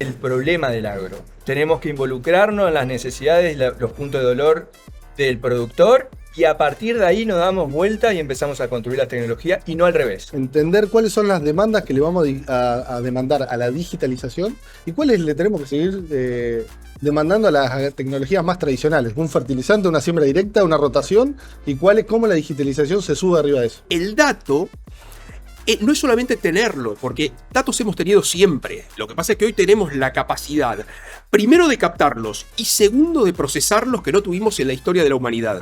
el problema del agro. Tenemos que involucrarnos en las necesidades, los puntos de dolor del productor, y a partir de ahí nos damos vuelta y empezamos a construir la tecnología y no al revés. Entender cuáles son las demandas que le vamos a demandar a la digitalización y cuáles le tenemos que seguir demandando a las tecnologías más tradicionales. Un fertilizante, una siembra directa, una rotación, y cómo la digitalización se sube arriba de eso. El dato no es solamente tenerlo, porque datos hemos tenido siempre. Lo que pasa es que hoy tenemos la capacidad, primero, de captarlos y segundo, de procesarlos, que no tuvimos en la historia de la humanidad.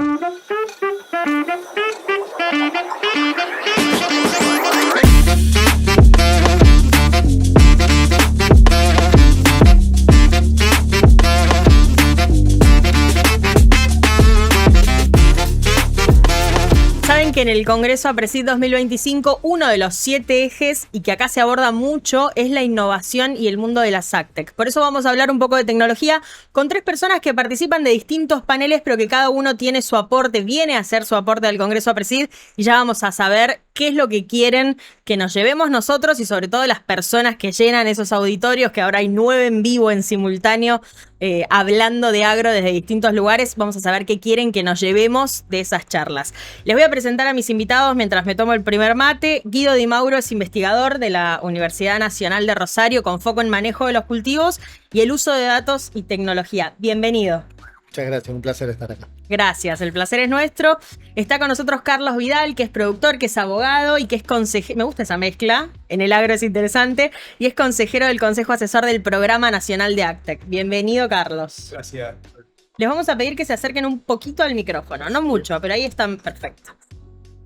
Saben que en el Congreso APRESID 2025 uno de los 7 ejes, y que acá se aborda mucho, es la innovación y el mundo de las AgTech. Por eso vamos a hablar un poco de tecnología con 3 personas que participan de distintos paneles, pero que cada uno tiene su aporte, viene a hacer su aporte al Congreso APRESID, y ya vamos a saber qué es lo que quieren que nos llevemos nosotros y sobre todo las personas que llenan esos auditorios, que ahora hay 9 en vivo en simultáneo, hablando de agro desde distintos lugares. Vamos a saber qué quieren que nos llevemos de esas charlas. Les voy a presentar a mis invitados mientras me tomo el primer mate. Guido Di Mauro es investigador de la Universidad Nacional de Rosario con foco en manejo de los cultivos y el uso de datos y tecnología. Bienvenido. Muchas gracias, un placer estar acá. Gracias, el placer es nuestro. Está con nosotros Carlos Vidal, que es productor, que es abogado y que es consejero, me gusta esa mezcla, en el agro es interesante, y es consejero del Consejo Asesor del Programa Nacional de AgTech. Bienvenido, Carlos. Gracias. Les vamos a pedir que se acerquen un poquito al micrófono, no mucho, pero ahí están perfectos.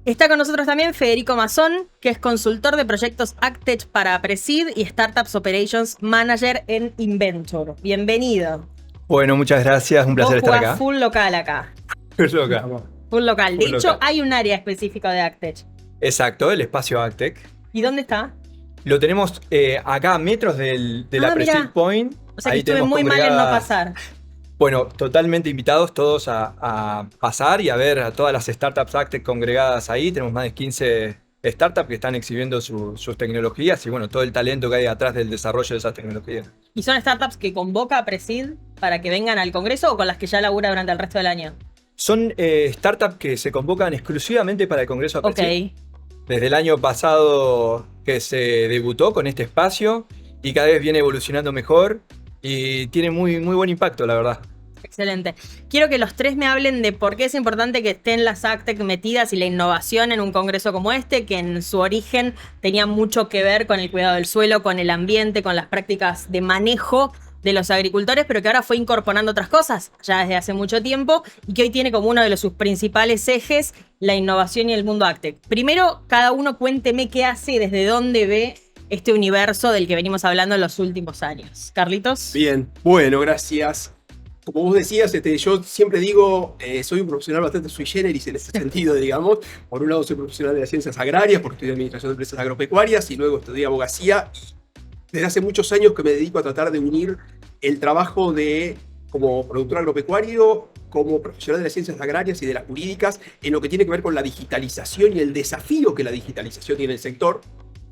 Está con nosotros también Federico Mazón, que es consultor de proyectos AgTech para APRESID y Startups Operations Manager en Inventure. Bienvenido. Bueno, muchas gracias, un placer estar acá. Full local acá. Loca. Full local. De Full hecho, local. hay un área específica de AgTech. Exacto, el espacio AgTech. ¿Y dónde está? Lo tenemos acá a metros de la mirá. APRESID Point. O sea que Ahí estuve tenemos muy mal en no congregadas. pasar. Bueno, totalmente invitados todos a pasar y a ver a todas las startups AgTech congregadas ahí. Tenemos más de 15 startups que están exhibiendo sus tecnologías y bueno, todo el talento que hay atrás del desarrollo de esas tecnologías. ¿Y son startups que convoca APRESID para que vengan al Congreso o con las que ya labura durante el resto del año? Son startups que se convocan exclusivamente para el Congreso APRESID. Ok. Desde el año pasado que se debutó con este espacio y cada vez viene evolucionando mejor y tiene muy buen impacto, la verdad. Excelente. Quiero que los 3 me hablen de por qué es importante que estén las AgTech metidas y la innovación en un congreso como este, que en su origen tenía mucho que ver con el cuidado del suelo, con el ambiente, con las prácticas de manejo de los agricultores, pero que ahora fue incorporando otras cosas ya desde hace mucho tiempo y que hoy tiene como uno de sus principales ejes la innovación y el mundo AgTech. Primero, cada uno cuénteme qué hace y desde dónde ve este universo del que venimos hablando en los últimos años. Carlitos. Bien, bueno, gracias. Como vos decías, yo siempre digo, soy un profesional bastante sui generis en ese sentido, digamos. Por un lado soy profesional de las ciencias agrarias, porque estudié administración de empresas agropecuarias y luego estudié abogacía. Desde hace muchos años que me dedico a tratar de unir el trabajo como productor agropecuario, como profesional de las ciencias agrarias y de las jurídicas, en lo que tiene que ver con la digitalización y el desafío que la digitalización tiene en el sector.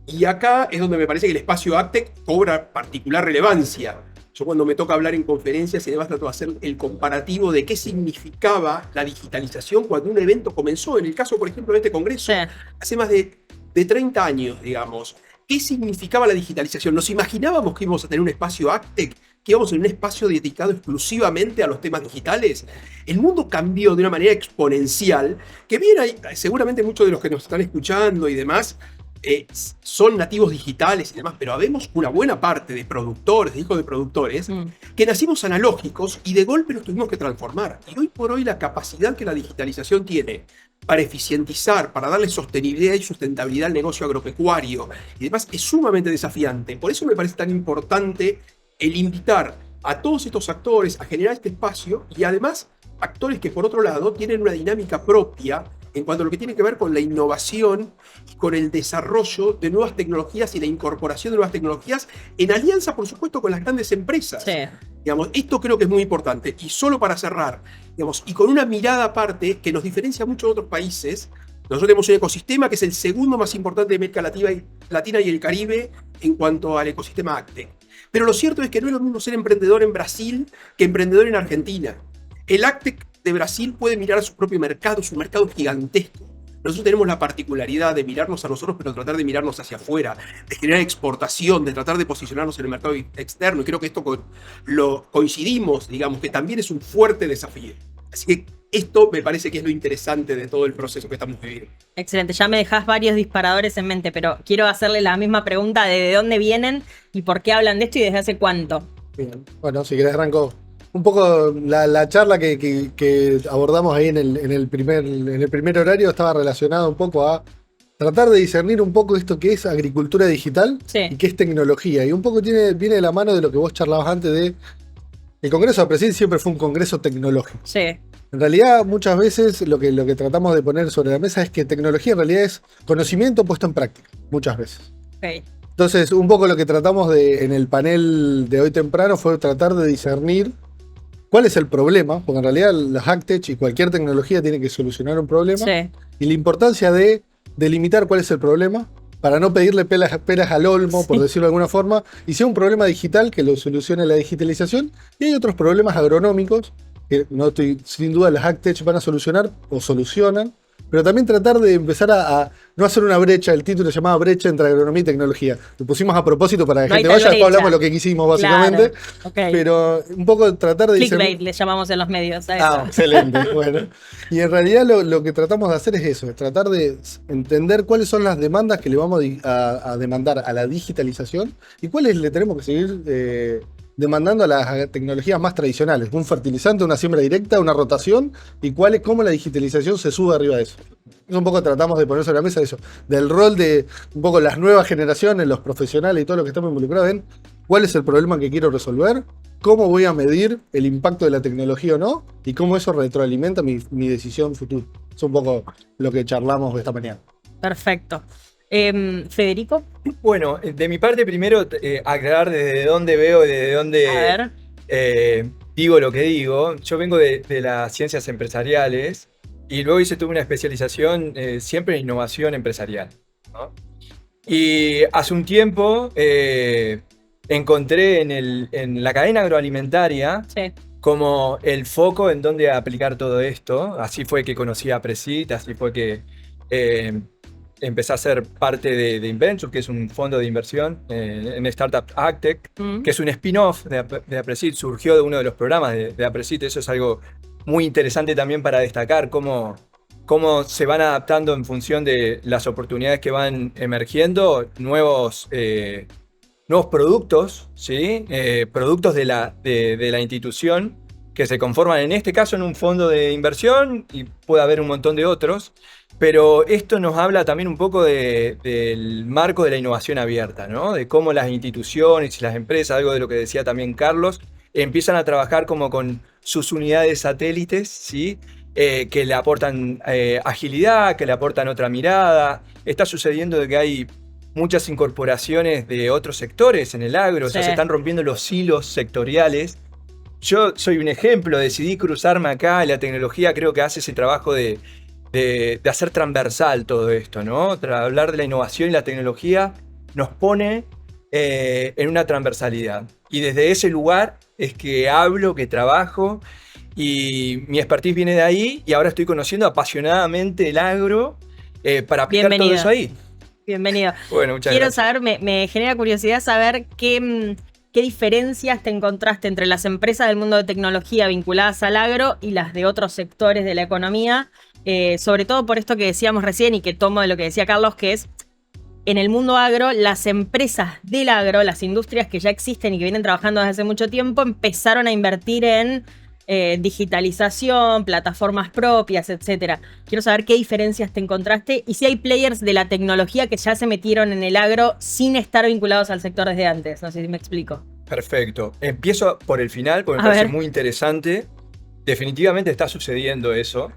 Y acá es donde me parece que el espacio AgTech cobra particular relevancia. Yo cuando me toca hablar en conferencias y demás trato de hacer el comparativo de qué significaba la digitalización cuando un evento comenzó. En el caso, por ejemplo, de este congreso, Sí. hace más de 30 años, digamos. ¿Qué significaba la digitalización? ¿Nos imaginábamos que íbamos a tener un espacio AgTech? ¿Que íbamos a tener un espacio dedicado exclusivamente a los temas digitales? El mundo cambió de una manera exponencial, que bien hay, seguramente muchos de los que nos están escuchando y demás, son nativos digitales y demás, pero habemos una buena parte de productores, de hijos de productores, que nacimos analógicos y de golpe nos tuvimos que transformar. Y hoy por hoy la capacidad que la digitalización tiene para eficientizar, para darle sostenibilidad y sustentabilidad al negocio agropecuario y demás es sumamente desafiante. Por eso me parece tan importante el invitar a todos estos actores a generar este espacio y además actores que por otro lado tienen una dinámica propia en cuanto a lo que tiene que ver con la innovación y con el desarrollo de nuevas tecnologías y la incorporación de nuevas tecnologías en alianza, por supuesto, con las grandes empresas. Sí. Digamos, esto creo que es muy importante. Y solo para cerrar, digamos, y con una mirada aparte que nos diferencia mucho de otros países, nosotros tenemos un ecosistema que es el segundo más importante de América Latina y el Caribe en cuanto al ecosistema AgTech. Pero lo cierto es que no es lo mismo ser emprendedor en Brasil que emprendedor en Argentina. El ACTEC de Brasil puede mirar a su propio mercado, su mercado es gigantesco. Nosotros tenemos la particularidad de mirarnos a nosotros, pero tratar de mirarnos hacia afuera, de generar exportación, de tratar de posicionarnos en el mercado externo. Y creo que esto lo coincidimos, digamos, que también es un fuerte desafío. Así que esto me parece que es lo interesante de todo el proceso que estamos viviendo. Excelente, ya me dejás varios disparadores en mente, pero quiero hacerle la misma pregunta de dónde vienen y por qué hablan de esto y desde hace cuánto. Bien. Bueno, si querés arranco. Un poco la charla que abordamos ahí en el primer horario estaba relacionada un poco a tratar de discernir un poco esto que es agricultura digital Sí. y qué es tecnología. Y un poco viene de la mano de lo que vos charlabas antes de... El Congreso de Brasil siempre fue un congreso tecnológico. Sí, En realidad, muchas veces lo que tratamos de poner sobre la mesa es que tecnología en realidad es conocimiento puesto en práctica, muchas veces. ok. Entonces, un poco lo que tratamos en el panel de hoy temprano fue tratar de discernir cuál es el problema, porque en realidad las AgTech y cualquier tecnología tiene que solucionar un problema, Sí, y la importancia de delimitar cuál es el problema para no pedirle peras al olmo, por Sí. decirlo de alguna forma, y sea un problema digital que lo solucione la digitalización, y hay otros problemas agronómicos que no estoy, sin duda las AgTech van a solucionar o solucionan, pero también tratar de empezar a no hacer una brecha. El título se llamaba Brecha entre agronomía y tecnología. Lo pusimos a propósito para que No la hay gente tal vaya, después brecha. hablamos de lo que quisimos básicamente, claro. Ok. pero un poco tratar de Clickbait le llamamos en los medios a eso. Ah, excelente, bueno. Y en realidad lo que tratamos de hacer es eso, es tratar de entender cuáles son las demandas que le vamos a demandar a la digitalización y cuáles le tenemos que seguir demandando a las tecnologías más tradicionales. Un fertilizante, una siembra directa, una rotación y cómo la digitalización se sube arriba de eso. Un poco tratamos de poner sobre la mesa eso, del rol de un poco las nuevas generaciones, los profesionales y todo lo que estamos involucrados en cuál es el problema que quiero resolver, cómo voy a medir el impacto de la tecnología o no, y cómo eso retroalimenta mi decisión futura. Es un poco lo que charlamos esta mañana. Perfecto. Federico, Bueno, de mi parte primero aclarar desde dónde veo y desde a dónde ver. digo lo que digo. Yo vengo de las ciencias empresariales y luego hice toda una especialización siempre en innovación empresarial, ¿no? Y hace un tiempo encontré en la cadena agroalimentaria Sí, como el foco en donde aplicar todo esto. Así fue que conocí a Presit, así fue que empecé a ser parte de Inventure, que es un fondo de inversión en Startup AgTech, que es un spin-off de Apresit, surgió de uno de los programas de Apresit. Eso es algo muy interesante también para destacar, cómo se van adaptando en función de las oportunidades que van emergiendo, nuevos productos, ¿sí? Productos de la institución que se conforman en este caso en un fondo de inversión y puede haber un montón de otros, pero esto nos habla también un poco del marco de la innovación abierta, ¿no? De cómo las instituciones y las empresas, algo de lo que decía también Carlos, empiezan a trabajar como con sus unidades satélites, ¿sí? Que le aportan agilidad, que le aportan otra mirada. Está sucediendo de que hay muchas incorporaciones de otros sectores en el agro, o sea, Sí. se están rompiendo los hilos sectoriales. Yo soy un ejemplo, decidí cruzarme acá, la tecnología creo que hace ese trabajo de hacer transversal todo esto, ¿no? Hablar de la innovación y la tecnología nos pone en una transversalidad. Y desde ese lugar es que hablo, que trabajo, y mi expertise viene de ahí, y ahora estoy conociendo apasionadamente el agro para aplicar todo Bienvenido. eso ahí. Bienvenido. Bueno, muchas Quiero gracias. saber, me genera curiosidad saber qué diferencias te encontraste entre las empresas del mundo de tecnología vinculadas al agro y las de otros sectores de la economía, sobre todo por esto que decíamos recién y que tomo de lo que decía Carlos, que es en el mundo agro, las empresas del agro, las industrias que ya existen y que vienen trabajando desde hace mucho tiempo, empezaron a invertir en digitalización, plataformas propias, etcétera. Quiero saber qué diferencias te encontraste y si hay players de la tecnología que ya se metieron en el agro sin estar vinculados al sector desde antes. No sé si me explico. Perfecto. Empiezo por el final porque me A parece ver. muy interesante. Definitivamente está sucediendo eso.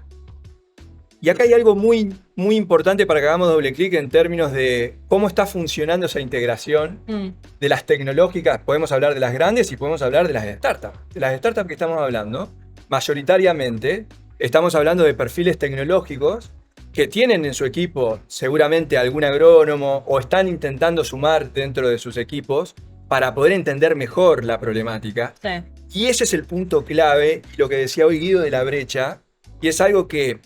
Y acá hay algo muy, muy importante para que hagamos doble clic en términos de cómo está funcionando esa integración de las tecnológicas. Podemos hablar de las grandes y podemos hablar de las startups. De las startups que estamos hablando, mayoritariamente estamos hablando de perfiles tecnológicos que tienen en su equipo seguramente algún agrónomo o están intentando sumar dentro de sus equipos para poder entender mejor la problemática. Sí. Y ese es el punto clave, y lo que decía hoy Guido de la brecha, y es algo que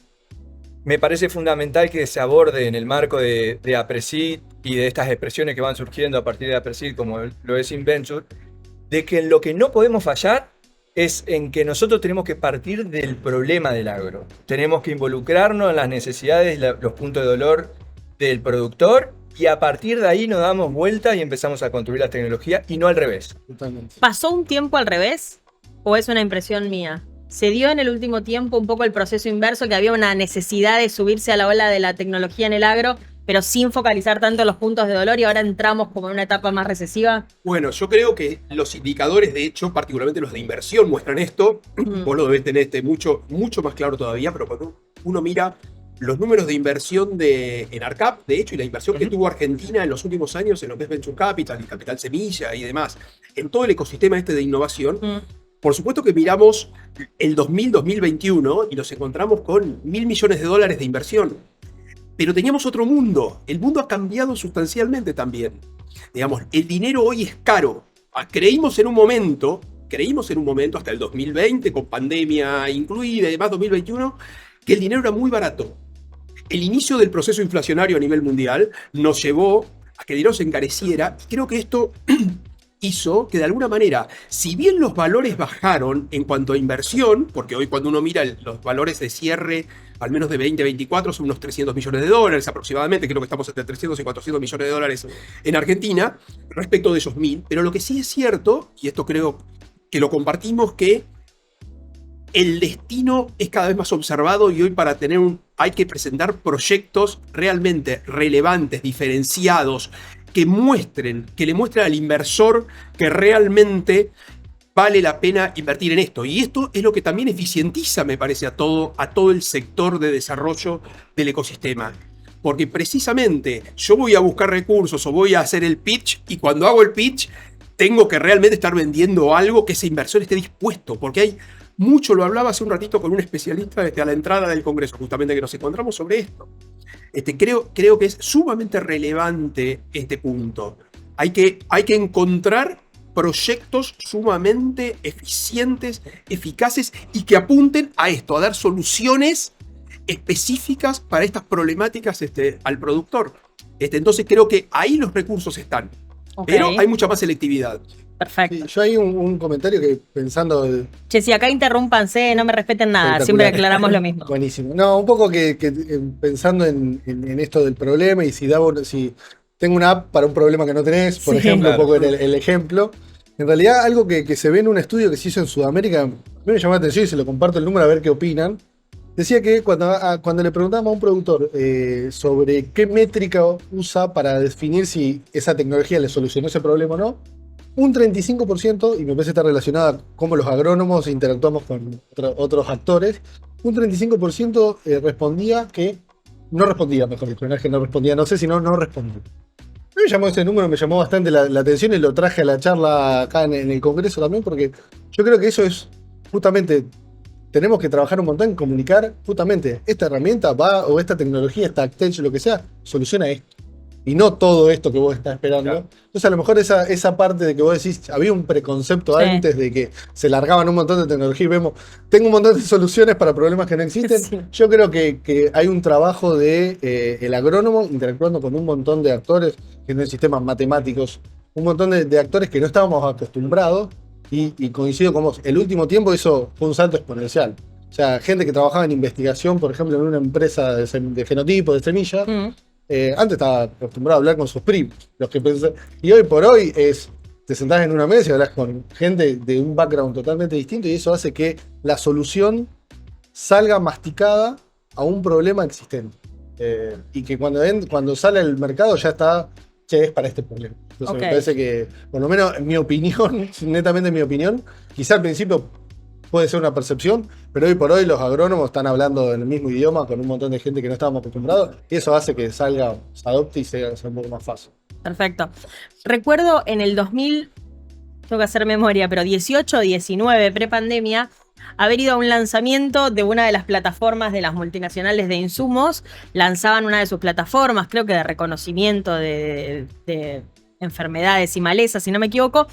me parece fundamental que se aborde en el marco de APRESID y de estas expresiones que van surgiendo a partir de APRESID, como lo es Inventure, de que en lo que no podemos fallar es en que nosotros tenemos que partir del problema del agro. Tenemos que involucrarnos en las necesidades, los puntos de dolor del productor, y a partir de ahí nos damos vuelta y empezamos a construir la tecnología, y no al revés. Totalmente. ¿Pasó un tiempo al revés? ¿O es una impresión mía? ¿Se dio en el último tiempo un poco el proceso inverso, que había una necesidad de subirse a la ola de la tecnología en el agro, pero sin focalizar tanto los puntos de dolor, y ahora entramos como en una etapa más recesiva? Bueno, yo creo que los indicadores, de hecho, particularmente los de inversión, muestran esto. Vos lo debés tener mucho más claro todavía, pero cuando uno mira los números de inversión en ARCAP, de hecho, y la inversión que tuvo Argentina en los últimos años en lo que es Venture Capital y Capital Semilla y demás, en todo el ecosistema de innovación, por supuesto que miramos el 2021 y nos encontramos con $1.000 millones de inversión. Pero teníamos otro mundo. El mundo ha cambiado sustancialmente también. Digamos, el dinero hoy es caro. Creímos en un momento, hasta el 2020, con pandemia incluida y demás, 2021, que el dinero era muy barato. El inicio del proceso inflacionario a nivel mundial nos llevó a que el dinero se encareciera, y creo que esto hizo que de alguna manera, si bien los valores bajaron en cuanto a inversión, porque hoy cuando uno mira los valores de cierre, al menos de 2024, son unos $300 millones aproximadamente, creo que estamos entre 300 y 400 millones de dólares en Argentina, respecto de esos 1.000, pero lo que sí es cierto, y esto creo que lo compartimos, que el destino es cada vez más observado, y hoy para tener hay que presentar proyectos realmente relevantes, diferenciados, que le muestren al inversor que realmente vale la pena invertir en esto. Y esto es lo que también eficientiza, me parece, a todo el sector de desarrollo del ecosistema. Porque precisamente yo voy a buscar recursos o voy a hacer el pitch, y cuando hago el pitch tengo que realmente estar vendiendo algo que ese inversor esté dispuesto. Porque hay mucho, lo hablaba hace un ratito con un especialista desde a la entrada del Congreso, justamente, que nos encontramos sobre esto. Creo que es sumamente relevante este punto. Hay que encontrar proyectos sumamente eficientes, eficaces, y que apunten a esto, a dar soluciones específicas para estas problemáticas al productor. Entonces creo que ahí los recursos están. Okay. Pero hay mucha más selectividad. Perfecto. Sí, yo hay un comentario que pensando... Che, si acá interrúmpanse, no me respeten nada, siempre aclaramos lo mismo. Buenísimo. No, un poco que pensando en esto del problema, y si tengo una app para un problema que no tenés, por ejemplo, claro. un poco el ejemplo. En realidad, algo que se ve en un estudio que se hizo en Sudamérica, a mí me llamó la atención y se lo comparto el número a ver qué opinan. Decía que cuando le preguntábamos a un productor sobre qué métrica usa para definir si esa tecnología le solucionó ese problema o no, un 35%, y me parece estar relacionada a cómo los agrónomos interactuamos con otros actores, un 35% respondía que no respondía, mejor dicho, no es que no respondía, no sé si no respondía. Me llamó ese número, me llamó bastante la atención, y lo traje a la charla acá en el Congreso también, porque yo creo que eso es justamente, tenemos que trabajar un montón en comunicar, justamente, esta herramienta o esta tecnología, esta Actension, lo que sea, soluciona esto. Y no todo esto que vos estás esperando. Claro. Entonces, a lo mejor esa parte de que vos decís, había un preconcepto antes de que se largaban un montón de tecnología, y vemos, tengo un montón de soluciones para problemas que no existen. Sí. Yo creo que hay un trabajo de el agrónomo interactuando con un montón de actores, que no hay sistemas matemáticos, un montón de actores que no estábamos acostumbrados, y coincido con vos, el último tiempo eso fue un salto exponencial. O sea, gente que trabajaba en investigación, por ejemplo, en una empresa de fenotipo, de semilla, antes estaba acostumbrado a hablar con sus primos, y hoy por hoy te sentás en una mesa y hablas con gente de un background totalmente distinto, y eso hace que la solución salga masticada a un problema existente. Y que cuando sale al mercado ya está, es para este problema. Entonces me parece que, por lo menos en mi opinión, netamente en mi opinión, quizá al principio puede ser una percepción, pero hoy por hoy los agrónomos están hablando en el mismo idioma con un montón de gente que no estábamos acostumbrados, y eso hace que se adopte y sea un poco más fácil. Perfecto. Recuerdo en el 2000, tengo que hacer memoria, pero 18, 19, prepandemia, haber ido a un lanzamiento de una de las plataformas de las multinacionales de insumos. Lanzaban una de sus plataformas, creo que de reconocimiento de enfermedades y malezas, si no me equivoco,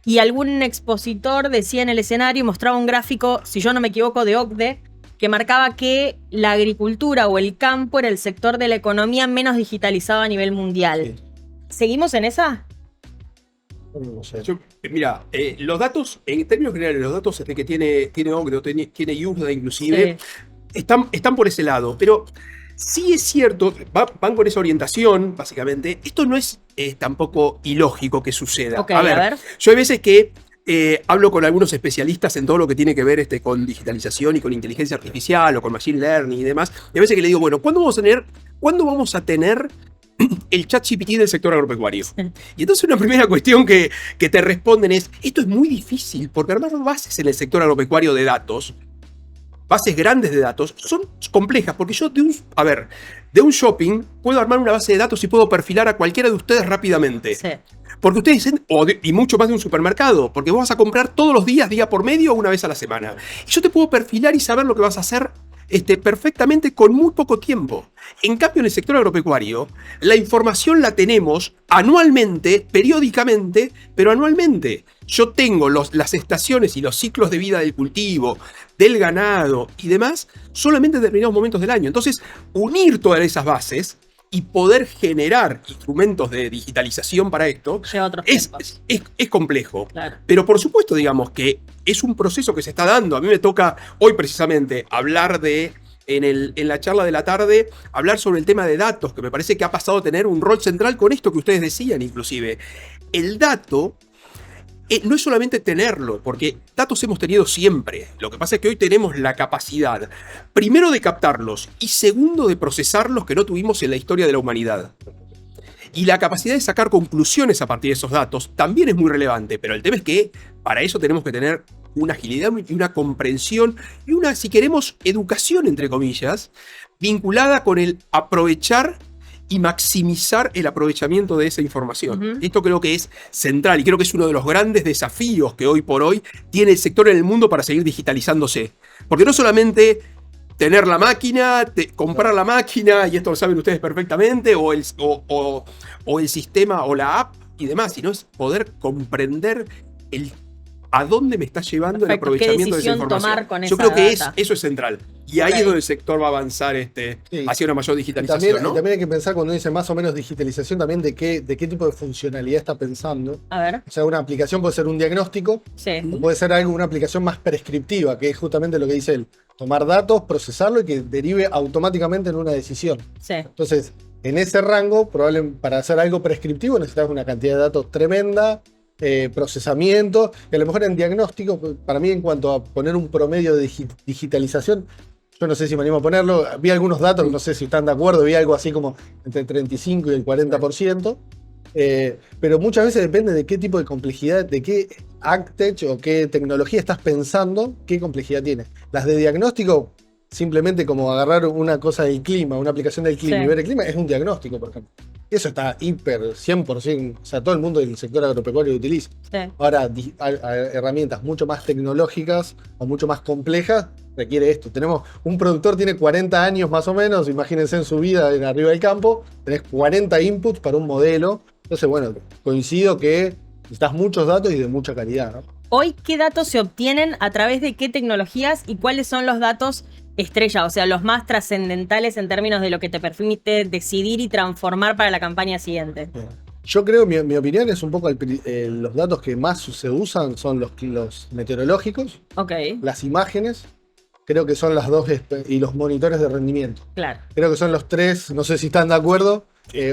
y algún expositor decía en el escenario, mostraba un gráfico, si yo no me equivoco, de OCDE, que marcaba que la agricultura o el campo era el sector de la economía menos digitalizado a nivel mundial. Sí. ¿Seguimos en esa? No sé. Mira, los datos, en términos generales, los datos que tiene OCDE o tiene USDA inclusive, Sí. están por ese lado. Pero sí es cierto, van con esa orientación, básicamente. Esto no es tampoco ilógico que suceda. Ok, a ver. Yo hay veces que hablo con algunos especialistas en todo lo que tiene que ver con digitalización y con inteligencia artificial o con machine learning y demás. Y a veces que le digo, bueno, ¿cuándo vamos a tener el ChatGPT del sector agropecuario? Y entonces una primera cuestión que te responden es, esto es muy difícil, porque armar bases en el sector agropecuario de datos, bases grandes de datos, son complejas, porque yo de un shopping puedo armar una base de datos y puedo perfilar a cualquiera de ustedes rápidamente. Sí. Porque ustedes dicen, y mucho más de un supermercado, porque vos vas a comprar todos los días, día por medio, o una vez a la semana. Y yo te puedo perfilar y saber lo que vas a hacer perfectamente con muy poco tiempo. En cambio, en el sector agropecuario, la información la tenemos anualmente, periódicamente, pero anualmente. Yo tengo las estaciones y los ciclos de vida del cultivo, del ganado y demás, solamente en determinados momentos del año. Entonces, unir todas esas bases y poder generar instrumentos de digitalización para esto Lleva otros es tiempos. complejo. Claro. Pero por supuesto, digamos que es un proceso que se está dando. A mí me toca hoy precisamente hablar en la charla de la tarde, hablar sobre el tema de datos, que me parece que ha pasado a tener un rol central con esto que ustedes decían inclusive. El dato no es solamente tenerlo, porque datos hemos tenido siempre. Lo que pasa es que hoy tenemos la capacidad, primero, de captarlos y segundo, de procesarlos, que no tuvimos en la historia de la humanidad. Y la capacidad de sacar conclusiones a partir de esos datos también es muy relevante, pero el tema es que para eso tenemos que tener una agilidad y una comprensión y una, si queremos, educación, entre comillas, vinculada con el aprovechar y maximizar el aprovechamiento de esa información. Ujú. Esto creo que es central y creo que es uno de los grandes desafíos que hoy por hoy tiene el sector en el mundo para seguir digitalizándose. Porque no solamente tener la máquina, comprar la máquina, y esto lo saben ustedes perfectamente, o el sistema o la app y demás, sino es poder comprender a dónde me está llevando el Perfecto. ¿Qué aprovechamiento de esa decisión información. tomar con Yo esa creo que data? eso es central. Y ahí Ok. es donde el sector va a avanzar Sí. hacia una mayor Y digitalización, también, ¿no? también hay que pensar cuando dice más o menos digitalización, también de qué tipo de funcionalidad está pensando. A ver. O sea, una aplicación puede ser un diagnóstico, Sí. o puede ser una aplicación más prescriptiva, que es justamente lo que dice él. Tomar datos, procesarlo y que derive automáticamente en una decisión. Sí. Entonces, en ese rango, probablemente para hacer algo prescriptivo necesitas una cantidad de datos tremenda, procesamiento, y a lo mejor en diagnóstico, para mí en cuanto a poner un promedio de digitalización, yo no sé si me animo a ponerlo, vi algunos datos, no sé si están de acuerdo, vi algo así como entre el 35 y el 40%, pero muchas veces depende de qué tipo de complejidad, de qué AgTech o qué tecnología estás pensando, qué complejidad tiene. Las de diagnóstico, simplemente como agarrar una cosa del clima, una aplicación del clima Sí. y ver el clima, es un diagnóstico, por ejemplo. Eso está hiper, 100%, o sea, todo el mundo del sector agropecuario lo utiliza. Sí. Ahora, herramientas mucho más tecnológicas o mucho más complejas requiere esto. Un productor tiene 40 años más o menos, imagínense en su vida en arriba del campo, tenés 40 inputs para un modelo. Entonces, bueno, coincido que necesitas muchos datos y de mucha calidad, ¿no? Hoy, ¿qué datos se obtienen a través de qué tecnologías y cuáles son los datos estrella? O sea, los más trascendentales en términos de lo que te permite decidir y transformar para la campaña siguiente. Yo creo, mi opinión es un poco los datos que más se usan son los meteorológicos, Ok, las imágenes, creo que son las dos, y los monitores de rendimiento. claro. Creo que son los tres, no sé si están de acuerdo,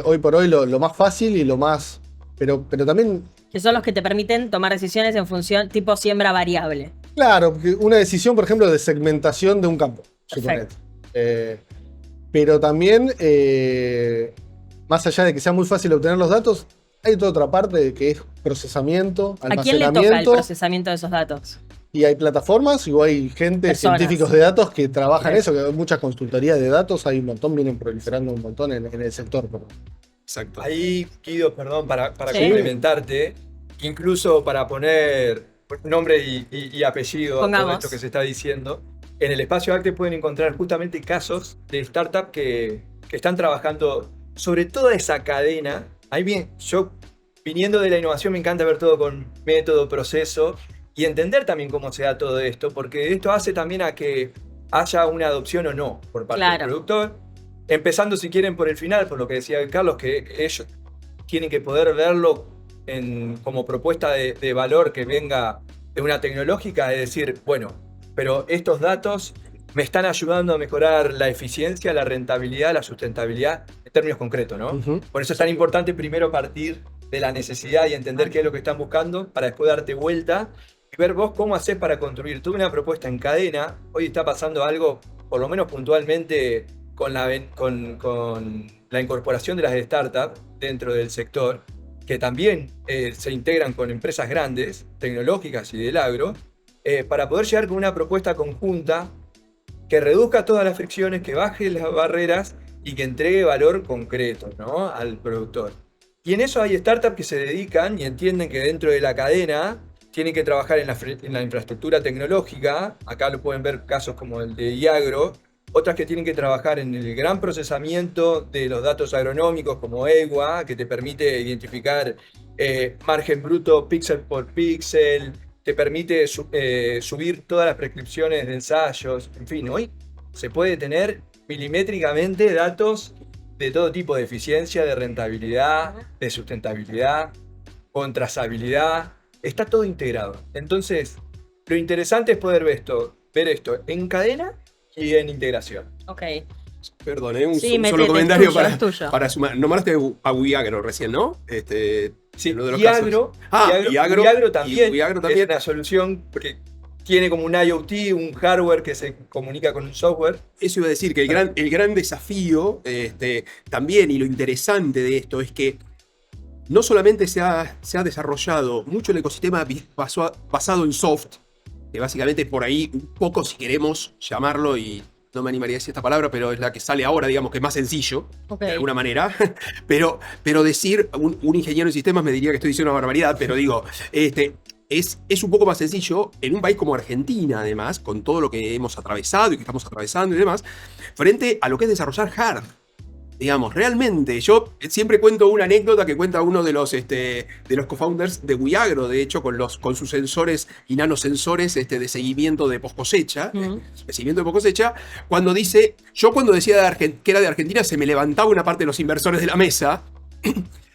hoy por hoy lo más fácil y lo más... Pero también, Que son los que te permiten tomar decisiones en función tipo siembra variable. claro, porque una decisión, por ejemplo, de segmentación de un campo, Perfecto. suponete. Pero también, más allá de que sea muy fácil obtener los datos, hay toda otra parte que es procesamiento, ¿A quién le toca el almacenamiento, procesamiento de esos datos? y hay plataformas o hay gente, Personas. científicos de datos que trabajan Bien. eso, que hay muchas consultorías de datos, hay un montón, vienen proliferando un montón en el sector. Exacto. Ahí, Guido, perdón, para Sí. complementarte, incluso para poner nombre y apellido a todo Pongamos. esto que se está diciendo, en el espacio Acte pueden encontrar justamente casos de startups que están trabajando sobre toda esa cadena. Ahí bien, yo viniendo de la innovación me encanta ver todo con método, proceso y entender también cómo se da todo esto, porque esto hace también a que haya una adopción o no por parte del productor. Empezando, si quieren, por el final, por lo que decía Carlos, que ellos tienen que poder verlo como propuesta de valor que venga de una tecnológica, es decir, bueno, pero estos datos me están ayudando a mejorar la eficiencia, la rentabilidad, la sustentabilidad en términos concretos, ¿no? Por eso es tan importante primero partir de la necesidad y entender qué es lo que están buscando para después darte vuelta y ver vos cómo haces para construir toda una propuesta en cadena. Hoy está pasando algo, por lo menos puntualmente, con la incorporación de las startups dentro del sector, que también se integran con empresas grandes, tecnológicas y del agro, para poder llegar con una propuesta conjunta que reduzca todas las fricciones, que baje las barreras y que entregue valor concreto, ¿no?, al productor. Y en eso hay startups que se dedican y entienden que dentro de la cadena tienen que trabajar en la infraestructura tecnológica. Acá lo pueden ver casos como el de Iagro. Otras que tienen que trabajar en el gran procesamiento de los datos agronómicos como EWA, que te permite identificar margen bruto píxel por píxel, te permite subir todas las prescripciones de ensayos. En fin, hoy se puede tener milimétricamente datos de todo tipo de eficiencia, de rentabilidad, de sustentabilidad, con trazabilidad. Está todo integrado. Entonces, lo interesante es poder ver esto en cadena y en integración. Ok. Perdón, un solo comentario para sumar. Nombraste a Wiagro recién, ¿no? Sí, uno de los Iagro también es una solución que tiene como un IoT, un hardware que se comunica con un software. Eso iba a decir, que el gran desafío también, y lo interesante de esto, es que no solamente se ha desarrollado mucho el ecosistema basado en soft, que básicamente por ahí un poco, si queremos llamarlo, y no me animaría a decir esta palabra, pero es la que sale ahora, digamos, que es más sencillo, de alguna manera. Pero decir, un ingeniero en sistemas me diría que estoy diciendo una barbaridad, pero digo, es un poco más sencillo en un país como Argentina, además, con todo lo que hemos atravesado y que estamos atravesando y demás, frente a lo que es desarrollar hard. Digamos, realmente, yo siempre cuento una anécdota que cuenta uno de los co-founders de Wiagro, de hecho, con sus sensores y nanosensores de seguimiento de post cosecha, cuando dice, yo cuando decía que era de Argentina se me levantaba una parte de los inversores de la mesa,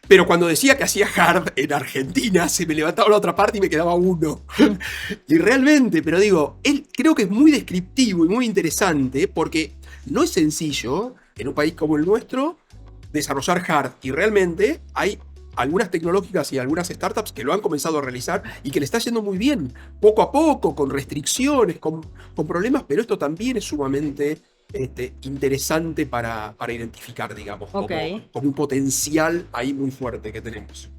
pero cuando decía que hacía hard en Argentina se me levantaba la otra parte y me quedaba uno. Y realmente, pero digo, él creo que es muy descriptivo y muy interesante porque no es sencillo en un país como el nuestro desarrollar hard, y realmente hay algunas tecnológicas y algunas startups que lo han comenzado a realizar y que le está yendo muy bien, poco a poco, con restricciones, con problemas, pero esto también es sumamente interesante para identificar, digamos, como un potencial ahí muy fuerte que tenemos.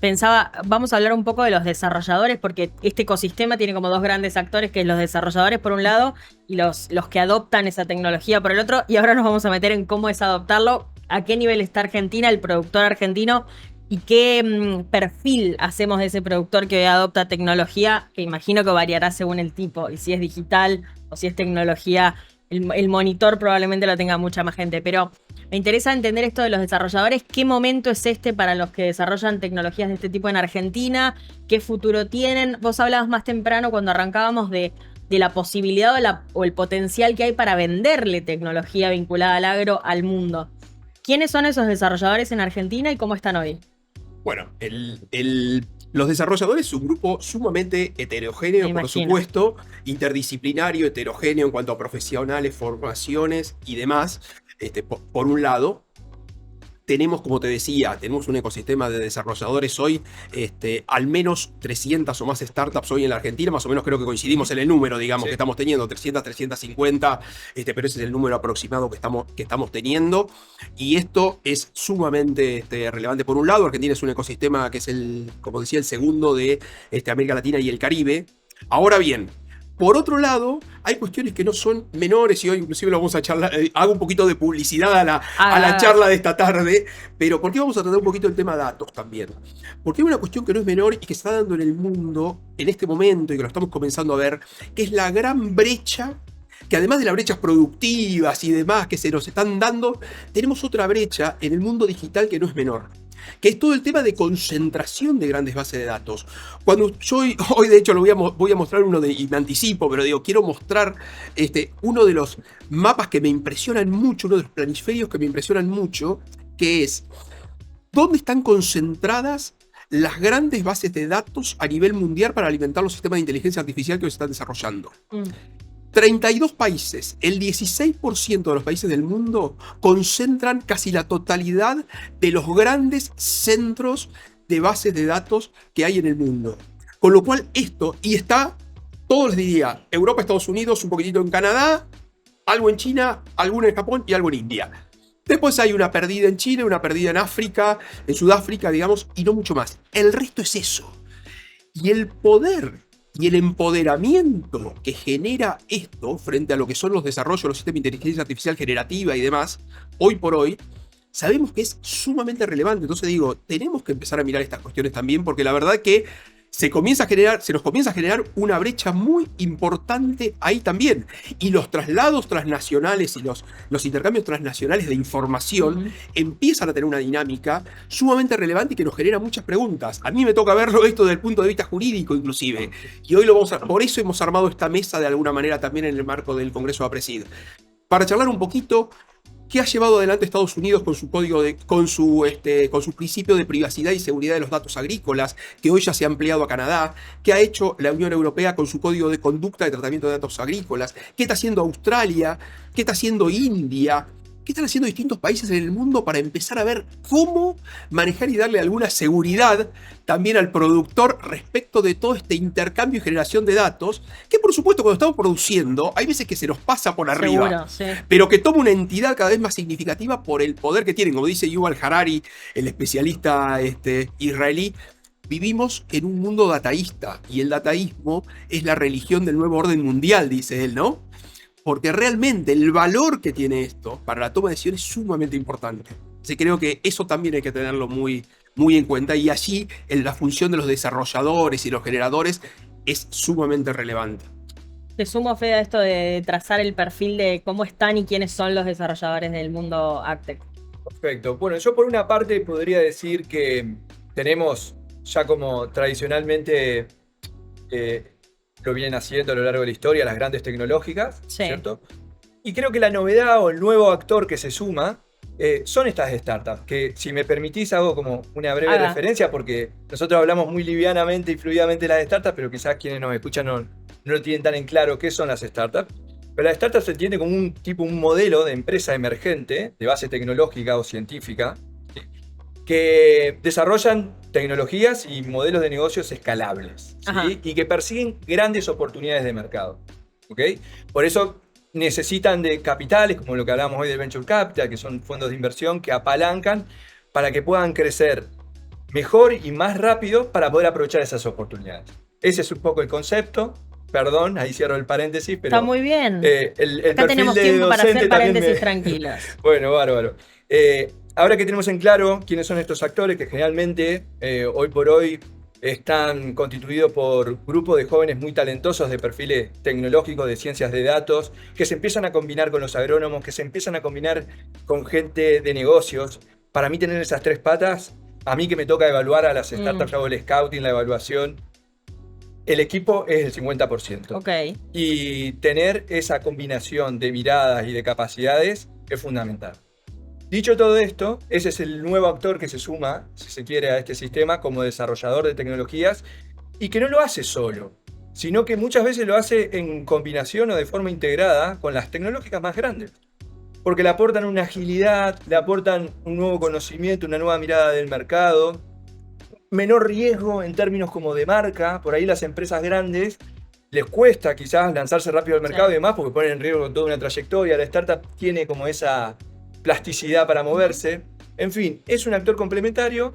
Pensaba, vamos a hablar un poco de los desarrolladores, porque este ecosistema tiene como dos grandes actores, que es los desarrolladores por un lado y los que adoptan esa tecnología por el otro, y ahora nos vamos a meter en cómo es adoptarlo, a qué nivel está Argentina, el productor argentino, y qué perfil hacemos de ese productor que adopta tecnología, que imagino que variará según el tipo, y si es digital o si es tecnología, el monitor probablemente lo tenga mucha más gente, pero me interesa entender esto de los desarrolladores. ¿Qué momento es para los que desarrollan tecnologías de este tipo en Argentina? ¿Qué futuro tienen? Vos hablabas más temprano cuando arrancábamos de la posibilidad o el potencial que hay para venderle tecnología vinculada al agro al mundo. ¿Quiénes son esos desarrolladores en Argentina y cómo están hoy? Bueno, los desarrolladores es un grupo sumamente heterogéneo, por supuesto, interdisciplinario, heterogéneo en cuanto a profesionales, formaciones y demás. Por un lado, tenemos, como te decía, tenemos un ecosistema de desarrolladores hoy, al menos 300 o más startups hoy en la Argentina, más o menos creo que coincidimos en el número, digamos, que estamos teniendo, 300, 350, pero ese es el número aproximado que estamos teniendo, y esto es sumamente relevante. Por un lado, Argentina es un ecosistema que es como decía, el segundo de América Latina y el Caribe. Ahora bien, por otro lado, hay cuestiones que no son menores, y hoy inclusive lo vamos a charlar, hago un poquito de publicidad a la charla de esta tarde, pero ¿por qué vamos a tratar un poquito el tema datos también? Porque hay una cuestión que no es menor y que se está dando en el mundo en este momento y que lo estamos comenzando a ver, que es la gran brecha, que además de las brechas productivas y demás que se nos están dando, tenemos otra brecha en el mundo digital que no es menor. que es todo el tema de concentración de grandes bases de datos. Cuando yo hoy de hecho voy a mostrar y me anticipo, pero digo, quiero mostrar uno de los mapas que me impresionan mucho, uno de los planisferios que me impresionan mucho, que es dónde están concentradas las grandes bases de datos a nivel mundial para alimentar los sistemas de inteligencia artificial que hoy se están desarrollando. 32 países, el 16% de los países del mundo concentran casi la totalidad de los grandes centros de bases de datos que hay en el mundo. Con lo cual está, todos les diría, Europa, Estados Unidos, un poquitito en Canadá, algo en China, algo en Japón y algo en India. Después hay una perdida en Chile, una perdida en África, en Sudáfrica, digamos, y no mucho más. El resto es eso. Y el poder y el empoderamiento que genera esto frente a lo que son los desarrollos de los sistemas de inteligencia artificial generativa y demás, hoy por hoy, sabemos que es sumamente relevante. Entonces digo, tenemos que empezar a mirar estas cuestiones también, porque la verdad que se nos comienza a generar una brecha muy importante ahí también. Y los traslados transnacionales y los intercambios transnacionales de información empiezan a tener una dinámica sumamente relevante y que nos genera muchas preguntas. A mí me toca verlo esto desde el punto de vista jurídico inclusive. Y hoy por eso hemos armado esta mesa de alguna manera también en el marco del Congreso de APRESID. Para charlar un poquito ¿qué ha llevado adelante Estados Unidos con su principio de privacidad y seguridad de los datos agrícolas, que hoy ya se ha ampliado a Canadá? ¿Qué ha hecho la Unión Europea con su código de conducta de tratamiento de datos agrícolas? ¿Qué está haciendo Australia? ¿Qué está haciendo India? ¿Qué están haciendo distintos países en el mundo para empezar a ver cómo manejar y darle alguna seguridad también al productor respecto de todo este intercambio y generación de datos? Que por supuesto cuando estamos produciendo hay veces que se nos pasa por arriba, seguro, sí. pero que toma una entidad cada vez más significativa por el poder que tienen. Como dice Yuval Harari, el especialista israelí, vivimos en un mundo dataísta y el dataísmo es la religión del nuevo orden mundial, dice él, ¿no? Porque realmente el valor que tiene esto para la toma de decisiones es sumamente importante. Así que creo que eso también hay que tenerlo muy, muy en cuenta. Y allí la función de los desarrolladores y los generadores es sumamente relevante. Te sumo, Fede, a esto de trazar el perfil de cómo están y quiénes son los desarrolladores del mundo AgTech. Perfecto. Bueno, yo por una parte podría decir que tenemos ya como tradicionalmente lo vienen haciendo a lo largo de la historia las grandes tecnológicas, Sí. ¿cierto? Y creo que la novedad o el nuevo actor que se suma son estas startups, que si me permitís hago como una breve Haga. referencia, porque nosotros hablamos muy livianamente y fluidamente de las startups, pero quizás quienes nos escuchan no lo tienen tan en claro qué son las startups. Pero la startup se entiende como un modelo de empresa emergente, de base tecnológica o científica, ¿sí? Que desarrollan tecnologías y modelos de negocios escalables, ¿sí? Y que persiguen grandes oportunidades de mercado, ¿ok? Por eso necesitan de capitales, como lo que hablamos hoy del Venture Capital, que son fondos de inversión que apalancan para que puedan crecer mejor y más rápido para poder aprovechar esas oportunidades. Ese es un poco el concepto. Perdón, ahí cierro el paréntesis, pero... Está muy bien. El Acá tenemos tiempo para hacer paréntesis tranquilos. Bueno, bárbaro. Ahora que tenemos en claro quiénes son estos actores, que generalmente hoy por hoy están constituidos por grupos de jóvenes muy talentosos de perfiles tecnológicos, de ciencias de datos, que se empiezan a combinar con los agrónomos, que se empiezan a combinar con gente de negocios. Para mí tener esas tres patas, a mí que me toca evaluar a las startups, hago el scouting, la evaluación, el equipo es el 50%. Ok. Y tener esa combinación de miradas y de capacidades es fundamental. Dicho todo esto, ese es el nuevo actor que se suma, si se quiere, a este sistema como desarrollador de tecnologías y que no lo hace solo, sino que muchas veces lo hace en combinación o de forma integrada con las tecnológicas más grandes. Porque le aportan una agilidad, le aportan un nuevo conocimiento, una nueva mirada del mercado, menor riesgo en términos como de marca. Por ahí las empresas grandes les cuesta quizás lanzarse rápido al mercado y demás porque ponen en riesgo toda una trayectoria. La startup tiene como esa plasticidad para moverse. En fin, es un actor complementario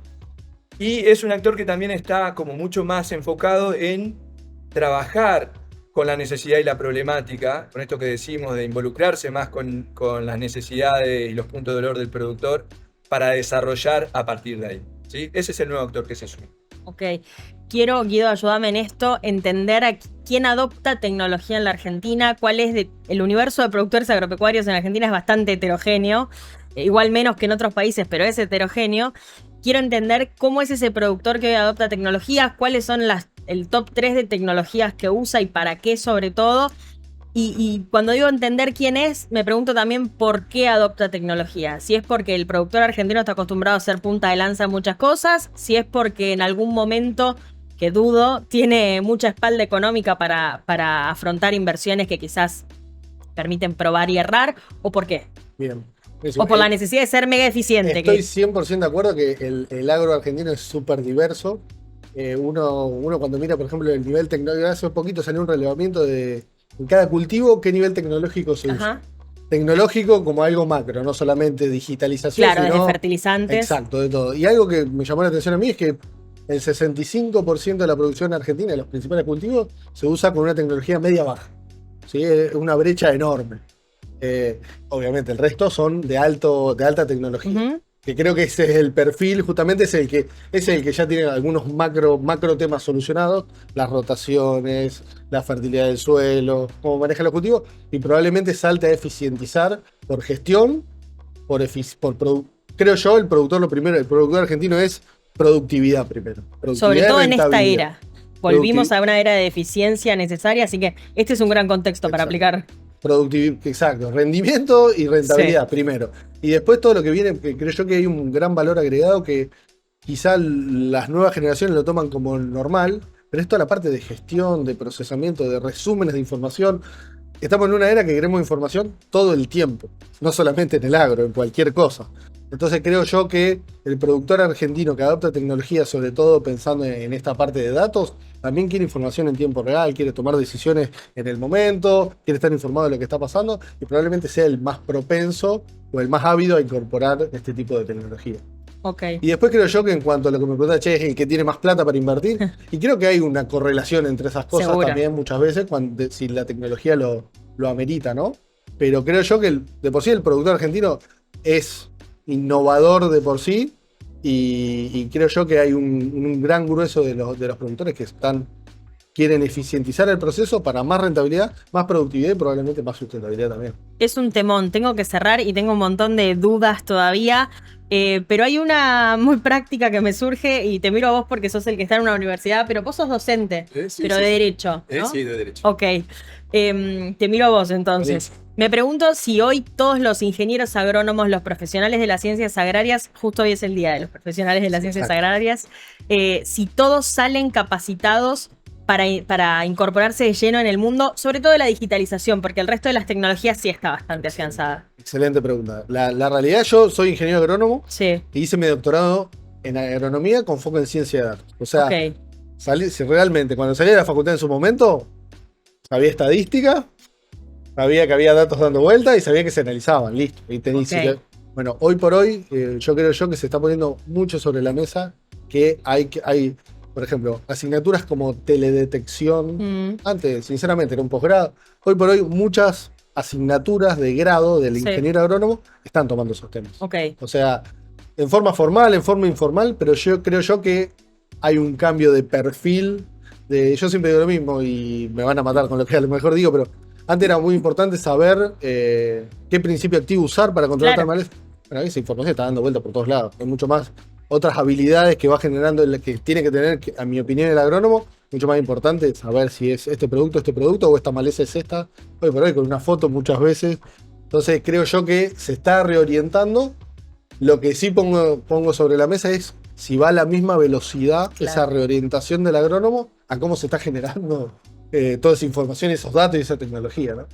y es un actor que también está como mucho más enfocado en trabajar con la necesidad y la problemática, con esto que decimos de involucrarse más con las necesidades y los puntos de dolor del productor para desarrollar a partir de ahí, ¿sí? Ese es el nuevo actor que se suma. Ok. Quiero, Guido, ayúdame en esto, entender a quién adopta tecnología en la Argentina, cuál es el universo de productores agropecuarios en la Argentina es bastante heterogéneo, igual menos que en otros países, pero es heterogéneo. quiero entender cómo es ese productor que hoy adopta tecnologías, cuáles son el top 3 de tecnologías que usa y para qué sobre todo. Y cuando digo entender quién es, me pregunto también por qué adopta tecnología. Si es porque el productor argentino está acostumbrado a ser punta de lanza en muchas cosas, si es porque en algún momento, que dudo, tiene mucha espalda económica para afrontar inversiones que quizás permiten probar y errar, o por qué. Bien. O por la necesidad de ser mega eficiente. Estoy 100% de acuerdo que el agro argentino es súper diverso. Uno cuando mira, por ejemplo, el nivel tecnológico, hace poquito salió un relevamiento de en cada cultivo qué nivel tecnológico se usa. Tecnológico como algo macro, no solamente digitalización. Claro, sino, desde fertilizantes. Exacto, de todo. Y algo que me llamó la atención a mí es que el 65% de la producción argentina de los principales cultivos se usa con una tecnología media-baja. ¿Sí? Es una brecha enorme. Obviamente el resto son de alta tecnología. Que creo que ese es el perfil, justamente es el que ya tiene algunos macro temas solucionados, las rotaciones, la fertilidad del suelo, cómo maneja los cultivos, y probablemente salte a eficientizar por gestión, creo yo, el productor argentino es productividad primero. Sobre todo en esta rentabilidad. era. Volvimos a una era de eficiencia necesaria, así que este es un gran contexto para aplicar. Exacto, rendimiento y rentabilidad primero. Y después todo lo que viene, que creo yo que hay un gran valor agregado que quizá las nuevas generaciones lo toman como normal, pero es toda la parte de gestión, de procesamiento, de resúmenes de información. Estamos en una era que queremos información todo el tiempo, no solamente en el agro, en cualquier cosa. Entonces creo yo que el productor argentino que adopta tecnología, sobre todo pensando en esta parte de datos, también quiere información en tiempo real, quiere tomar decisiones en el momento, quiere estar informado de lo que está pasando y probablemente sea el más propenso o el más ávido a incorporar este tipo de tecnología. Okay. Y después creo yo que en cuanto a lo que me pregunta, es el que tiene más plata para invertir, y creo que hay una correlación entre esas cosas. Segura. También muchas veces, si la tecnología lo amerita, ¿no? Pero creo yo que de por sí el productor argentino es innovador de por sí, y creo yo que hay un gran grueso de los productores que quieren eficientizar el proceso para más rentabilidad, más productividad y probablemente más sustentabilidad también. Es un temón, tengo que cerrar y tengo un montón de dudas todavía, pero hay una muy práctica que me surge y te miro a vos porque sos el que está en una universidad, pero vos sos docente, sí, pero de derecho, ¿no? Sí, de derecho. Ok, te miro a vos entonces. Sí. Me pregunto si hoy todos los ingenieros agrónomos, los profesionales de las ciencias agrarias, justo hoy es el día de los profesionales de las ciencias agrarias, si todos salen capacitados para incorporarse de lleno en el mundo, sobre todo de la digitalización, porque el resto de las tecnologías sí está bastante afianzada. Excelente pregunta. La realidad, yo soy ingeniero agrónomo y hice mi doctorado en agronomía con foco en ciencia de datos. O sea, si realmente cuando salí de la facultad en su momento, sabía estadística, sabía que había datos dando vuelta y sabía que se analizaban, listo. Y bueno, hoy por hoy, yo creo que se está poniendo mucho sobre la mesa que hay por ejemplo, asignaturas como teledetección. Antes, sinceramente, era un posgrado. Hoy por hoy, muchas asignaturas de grado del ingeniero agrónomo están tomando esos temas. O sea, en forma formal, en forma informal, pero yo creo que hay un cambio de perfil. Yo siempre digo lo mismo y me van a matar con lo que a lo mejor digo, pero antes era muy importante saber qué principio activo usar para controlar tal maleza. Bueno, esa información está dando vuelta por todos lados. Hay mucho más otras habilidades que va generando, que tiene que tener, a mi opinión, el agrónomo, mucho más importante saber si es este producto o esta maleza es esta, hoy por hoy con una foto muchas veces. Entonces creo yo que se está reorientando. Lo que sí pongo sobre la mesa es si va a la misma velocidad esa reorientación del agrónomo a cómo se está generando toda esa información, esos datos y esa tecnología, ¿no?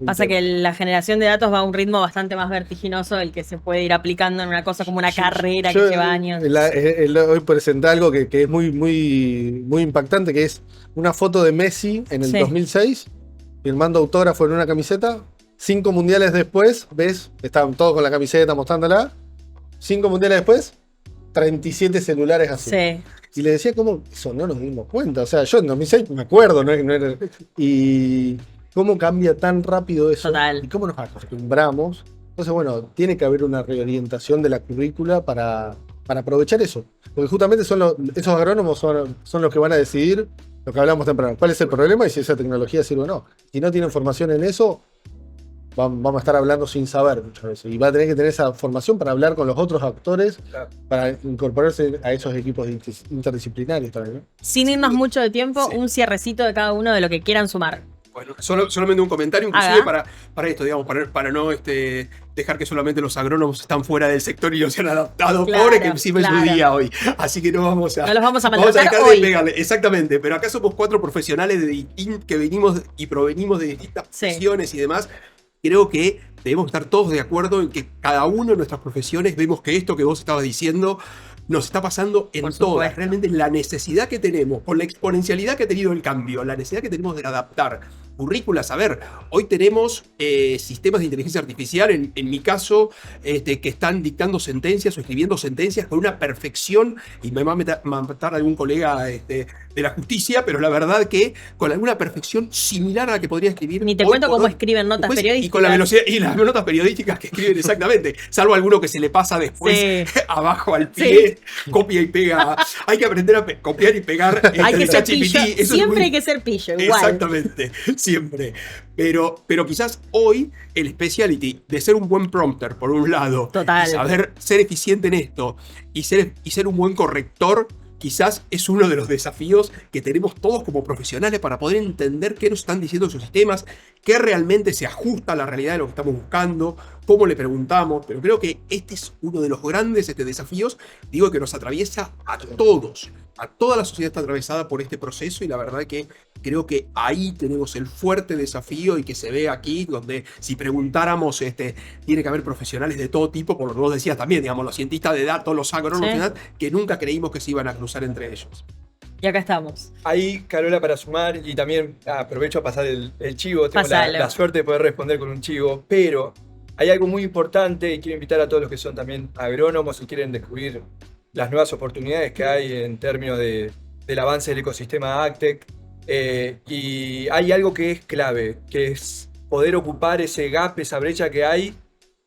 Pasa que la generación de datos va a un ritmo bastante más vertiginoso del que se puede ir aplicando en una cosa como una carrera que lleva años. Hoy presenté algo que es muy, muy, muy impactante, que es una foto de Messi en el 2006, firmando autógrafo en una camiseta. 5 mundiales después, ves, estaban todos con la camiseta mostrándola. 5 mundiales después, 37 celulares así. Sí. Y le decía cómo eso no nos dimos cuenta. O sea, yo en 2006 me acuerdo, ¿no? Y cómo cambia tan rápido eso. Total. Y cómo nos acostumbramos. Entonces, bueno, tiene que haber una reorientación de la currícula para aprovechar eso. Porque justamente esos agrónomos son los que van a decidir lo que hablamos temprano. ¿Cuál es el problema y si esa tecnología sirve o no? Si no tienen formación en eso, vamos a estar hablando sin saber muchas veces. Y va a tener que tener esa formación para hablar con los otros actores, Claro. para incorporarse a esos equipos interdisciplinarios también, ¿no? Sin irnos mucho de tiempo, Sí. un cierrecito de cada uno de lo que quieran sumar. Bueno, solamente un comentario, inclusive Haga. para esto, digamos, para no dejar que solamente los agrónomos están fuera del sector y no se han adaptado. Claro, Pobre que encima es claro. su día hoy. Así que no vamos a. No los vamos a Vamos a maltratar dejar de hoy. pegarle. Exactamente. Pero acá somos 4 profesionales que venimos y provenimos de distintas Sí. profesiones y demás. Creo que debemos estar todos de acuerdo en que cada uno de nuestras profesiones vemos que esto que vos estabas diciendo nos está pasando en Por todas. supuesto. Realmente la necesidad que tenemos, con la exponencialidad que ha tenido el cambio, la necesidad que tenemos de adaptar currículas. A ver, hoy tenemos sistemas de inteligencia artificial, en mi caso, que están dictando sentencias o escribiendo sentencias con una perfección, y me va a matar algún colega de la justicia, pero la verdad que con alguna perfección similar a la que podría escribir. Ni te hoy cuento por cómo hoy. escriben notas Después, periodísticas. Y con la velocidad y las notas periodísticas que escriben exactamente, salvo alguno que se le pasa después Sí. abajo al pie, copia y pega. Hay que aprender a copiar y pegar. Hay que el ser ChatGPT, pillo. eso es Siempre muy- hay que ser pillo, igual. Exactamente, siempre. Pero quizás hoy el speciality de ser un buen prompter, por un lado, Total. y saber ser eficiente en esto, y ser un buen corrector, quizás es uno de los desafíos que tenemos todos como profesionales para poder entender qué nos están diciendo sus sistemas, qué realmente se ajusta a la realidad de lo que estamos buscando, cómo le preguntamos. Pero creo que este es uno de los grandes desafíos, digo, que nos atraviesa a todos. A toda la sociedad está atravesada por este proceso, y la verdad que creo que ahí tenemos el fuerte desafío, y que se ve aquí, donde si preguntáramos, tiene que haber profesionales de todo tipo, por lo que vos decías también, digamos, los cientistas de datos, los agrónomos, Sí. que nunca creímos que se iban a cruzar entre ellos. Y acá estamos. Ahí, Carola, para sumar, y también aprovecho a pasar el chivo, tengo Pasalo. la suerte de poder responder con un chivo, pero hay algo muy importante y quiero invitar a todos los que son también agrónomos y quieren descubrir las nuevas oportunidades que hay en términos del avance del ecosistema AgTech. Y hay algo que es clave, que es poder ocupar ese gap, esa brecha que hay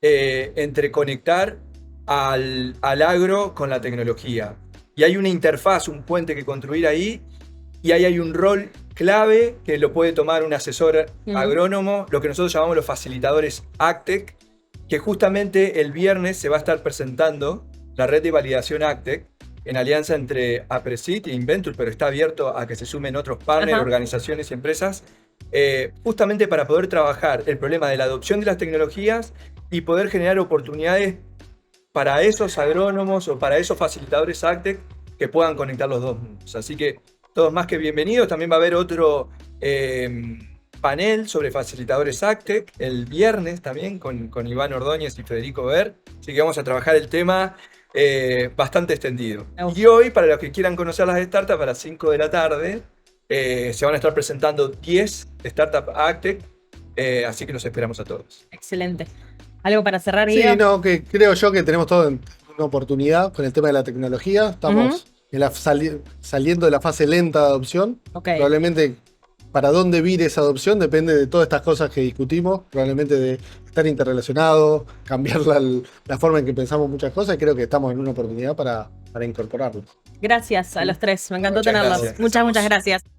entre conectar al agro con la tecnología. Y hay una interfaz, un puente que construir ahí, y ahí hay un rol clave que lo puede tomar un asesor agrónomo, lo que nosotros llamamos los facilitadores AgTech, que justamente el viernes se va a estar presentando la red de validación AgTech en alianza entre Apresit e Inventur, pero está abierto a que se sumen otros partners, Ajá. organizaciones y empresas, justamente para poder trabajar el problema de la adopción de las tecnologías y poder generar oportunidades para esos agrónomos o para esos facilitadores AgTech que puedan conectar los dos mundos. Así que todos más que bienvenidos. También va a haber otro panel sobre facilitadores AgTech el viernes también con Iván Ordóñez y Federico Ver. Así que vamos a trabajar el tema bastante extendido. Me gusta. Y hoy, para los que quieran conocer las startups, a las 5 de la tarde se van a estar presentando 10 startups AgTech. Así que los esperamos a todos. Excelente. ¿Algo para cerrar, Sí, Guido? no, que creo yo que tenemos todo una oportunidad con el tema de la tecnología. Estamos saliendo de la fase lenta de adopción. Ok. Probablemente para dónde vire esa adopción depende de todas estas cosas que discutimos. Probablemente de estar interrelacionados, cambiar la forma en que pensamos muchas cosas. Y creo que estamos en una oportunidad para incorporarlo. Gracias a los tres. Me encantó Muchas tenerlos. gracias. Muchas gracias.